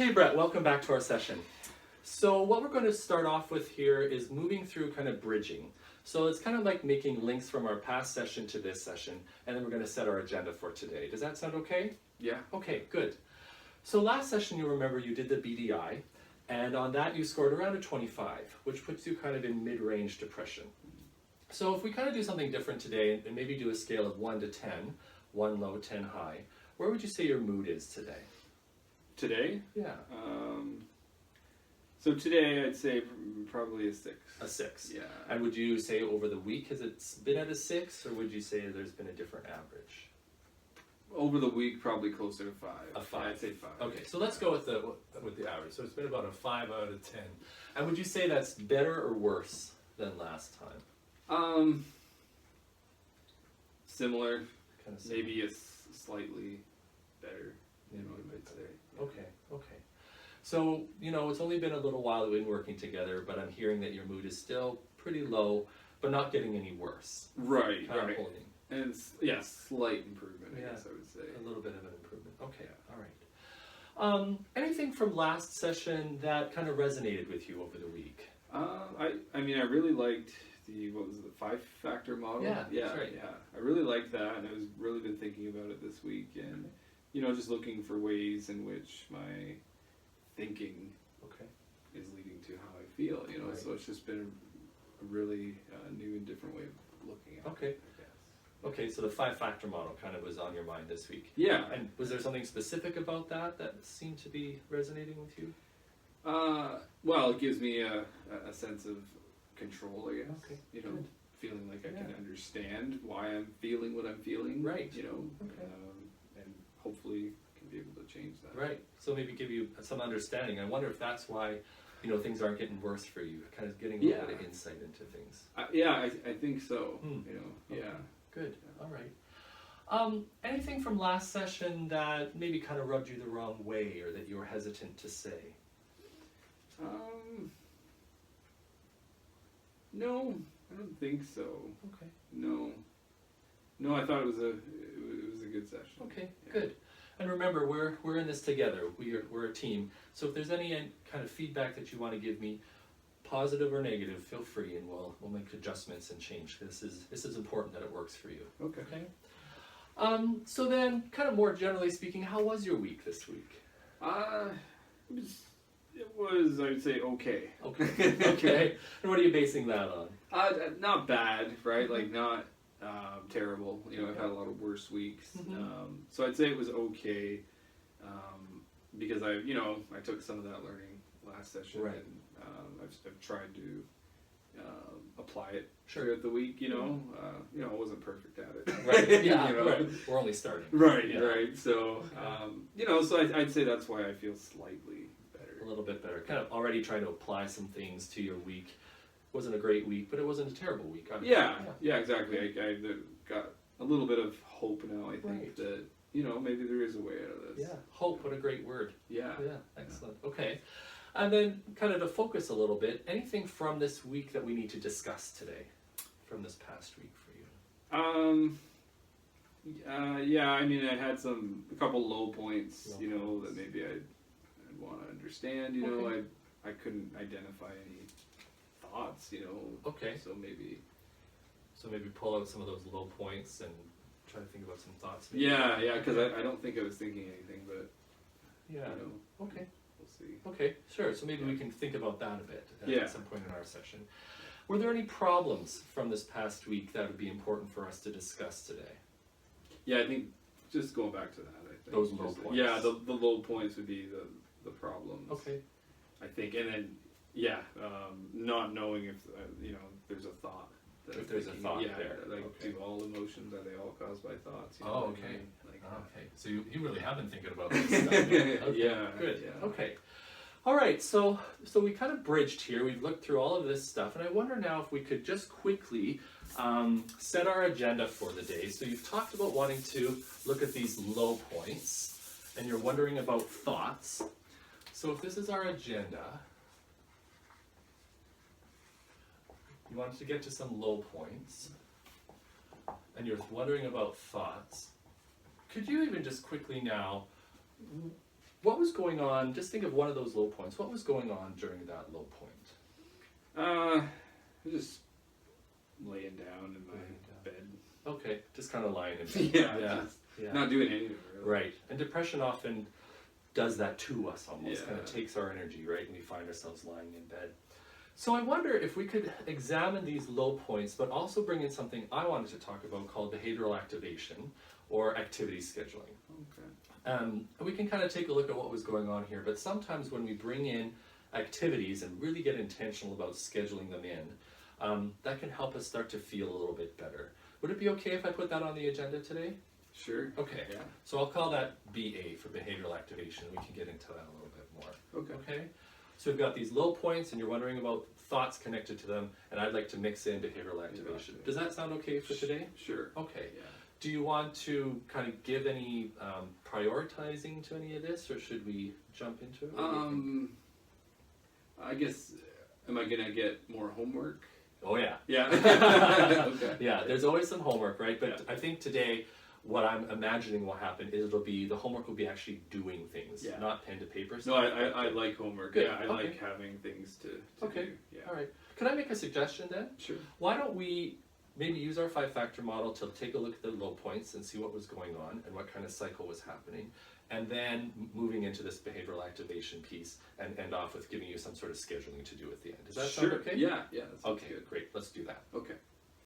Okay, Brett, welcome back to our session. So what we're going to start off with here is moving through kind of bridging. So it's kind of like making links from our past session to this session, and then we're going to set our agenda for today. Does that sound okay? Yeah. Okay, good. So last session, you remember you did the BDI, and on that you scored around a 25, which puts you kind of in mid-range depression. So if we kind of do something different today, and maybe do a scale of 1 to 10, 1 low, 10 high, where would you say your mood is today? Today? Yeah. So today I'd say probably a 6. A 6. Yeah. And would you say over the week has it been at a 6, or would you say there's been a different average? Over the week, probably closer to 5. A 5. I'd say 5. Okay, so let's go with the average. So it's been about a 5 out of 10. And would you say that's better or worse than last time? Similar. Kind of similar. Maybe slightly better. You know, I might say. Yeah. Okay. So, you know, it's only been a little while that we've been working together, but I'm hearing that your mood is still pretty low, but not getting any worse. Right, Kind of right. holding. And slight improvement, I guess I would say. A little bit of an improvement. Okay, all right. Anything from last session that kind of resonated with you over the week? I mean, I really liked the 5-factor model? Yeah, that's right. Yeah. I really liked that, and I was really been thinking about it this week, and, you know, just looking for ways in which my thinking is leading to how I feel, you know, so it's just been a really new and different way of looking at it, I guess. Okay, so the 5-factor model kind of was on your mind this week. Yeah. And was there something specific about that seemed to be resonating with you? Well, it gives me a sense of control, I guess. Okay, you know, good. feeling like I can understand why I'm feeling what I'm feeling. Right. You know, Okay. and hopefully can be able to change that. Right. So maybe give you some understanding. I wonder if that's why, you know, things aren't getting worse for you. Kind of getting a little bit of insight into things. I think so. Hmm. You know. Okay. Yeah. Good. All right. Anything from last session that maybe kind of rubbed you the wrong way, or that you were hesitant to say? No, I don't think so. Okay. No, I thought it was a good session. Okay. Yeah. Good. And remember, we're in this together. We're a team. So if there's any kind of feedback that you want to give me, positive or negative, feel free, and we'll make adjustments and change. This is important that it works for you. Okay. Okay. So then, kind of more generally speaking, how was your week this week? It was, I would say, okay. Okay. Okay. And what are you basing that on? Not bad, right? Like not terrible. You know, I've had a lot of worse weeks. Mm-hmm. So I'd say it was okay because I took some of that learning last session, Right. and I've tried to apply it Sure. throughout the week. You know, I wasn't perfect at it. Right. Yeah. You know? Right. We're only starting. Right. Yeah. Right. So so I'd say that's why I feel slightly better. A little bit better. Kind of already trying to apply some things to your week. Wasn't a great week, but it wasn't a terrible week either. Yeah, exactly. I got a little bit of hope now, I think, that, maybe there is a way out of this. Yeah. Hope, what a great word. Yeah. Yeah, excellent. Okay. And then kind of to focus a little bit, anything from this week that we need to discuss today, from this past week for you? Yeah, I mean, I had a couple low points, that maybe I'd want to understand, Okay. I couldn't identify any thoughts, Okay. So maybe pull out some of those low points and try to think about some thoughts. Maybe. Yeah, because I don't think I was thinking anything, but Yeah. Okay. we'll see. Okay, sure. So maybe we can think about that a bit Yeah. at some point in our session. Were there any problems from this past week that would be important for us to discuss today? Yeah, I think just going back to that, I think Those low points. Yeah, the low points would be the problems. Okay. I think, and then not knowing if there's a thought. If there's a thought there. Like Okay. do all emotions, are they all caused by thoughts? Oh, what I okay. mean? Like, Okay. So you really have been thinking about this stuff. Okay. Yeah. Good. Yeah. Okay. All right. So we kind of bridged here. We've looked through all of this stuff, and I wonder now if we could just quickly set our agenda for the day. So you've talked about wanting to look at these low points, and you're wondering about thoughts. So if this is our agenda, you wanted to get to some low points, and you're wondering about thoughts. Could you even just quickly now what was going on? Just think of one of those low points. What was going on during that low point? I was just laying down in my bed. Okay, just kind of lying in bed. Yeah. Not doing anything really. Right, and depression often does that to us almost, Yeah. kind of takes our energy, right? And we find ourselves lying in bed. So I wonder if we could examine these low points, but also bring in something I wanted to talk about called behavioral activation or activity scheduling. Okay. And we can kind of take a look at what was going on here, but sometimes when we bring in activities and really get intentional about scheduling them in, that can help us start to feel a little bit better. Would it be okay if I put that on the agenda today? Sure. Okay. Yeah. So I'll call that BA for behavioral activation. We can get into that a little bit more. Okay. Okay? So we've got these low points and you're wondering about thoughts connected to them, and I'd like to mix in behavioral activation. Does that sound okay for today? Sure. Okay. Yeah. Do you want to kind of give any prioritizing to any of this, or should we jump into it? What do you think? I guess, am I gonna get more homework? Oh yeah. Yeah. Okay. Yeah, there's always some homework, right? But Yeah. I think today, what I'm imagining will happen is the homework will be actually doing things, Yeah. not pen to paper No, stuff. I like homework. Good. Yeah, I Okay. like having things to Okay. do. Yeah. All right. Can I make a suggestion then? Sure. Why don't we maybe use our 5-factor model to take a look at the low points and see what was going on and what kind of cycle was happening, and then moving into this behavioral activation piece and end off with giving you some sort of scheduling to do at the end. Does that sound okay? Yeah. Yeah. That sounds Okay, good. great. Let's do that. Okay.